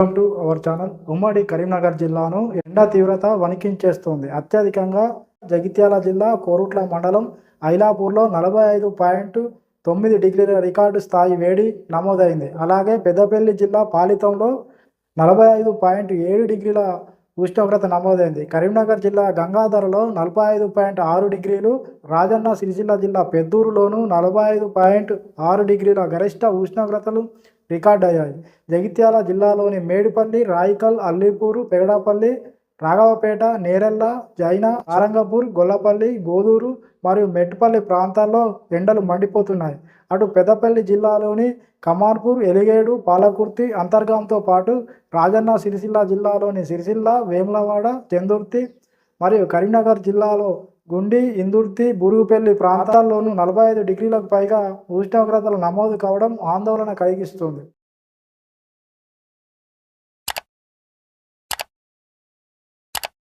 Welcome to our channel. ఉమ్మడి కరీంనగర్ జిల్లాను ఎండ తీవ్రత వణికించేస్తుంది. అత్యధికంగా జగిత్యాల జిల్లా కోరుట్ల మండలం ఐలాపూర్లో 45.9 డిగ్రీల రికార్డు స్థాయి వేడి నమోదైంది. అలాగే పెద్దపల్లి జిల్లా పాలితంలో 45.7 డిగ్రీల ఉష్ణోగ్రత నమోదైంది. కరీంనగర్ జిల్లా గంగాధరలో 45.6 డిగ్రీలు, రాజన్న సిరిసిల్ల జిల్లా పెద్దూరులోను 45.6 డిగ్రీల గరిష్ట ఉష్ణోగ్రతలు రికార్డ్ అయ్యాయి. జగిత్యాల జిల్లాలోని మేడిపల్లి, రాయికల్, అల్లీపూరు, పెగడపల్లి, రాఘవపేట, నేరెళ్ళ, జైనా, సారంగపూర్, గొల్లపల్లి, గోదూరు మరియు మెట్టుపల్లి ప్రాంతాల్లో ఎండలు మండిపోతున్నాయి. అటు పెద్దపల్లి జిల్లాలోని కమాన్పూర్, ఎలిగేడు, పాలకుర్తి, అంతర్గాంతో పాటు రాజన్న సిరిసిల్ల జిల్లాలోని సిరిసిల్ల, వేములవాడ, చందుర్తి మరియు కరీంనగర్ జిల్లాలో గుండి, ఇందుర్తి, బూరుగుపల్లి ప్రాంతాల్లోనూ 45 డిగ్రీలకు పైగా ఉష్ణోగ్రతలు నమోదు కావడం ఆందోళన కలిగిస్తుంది.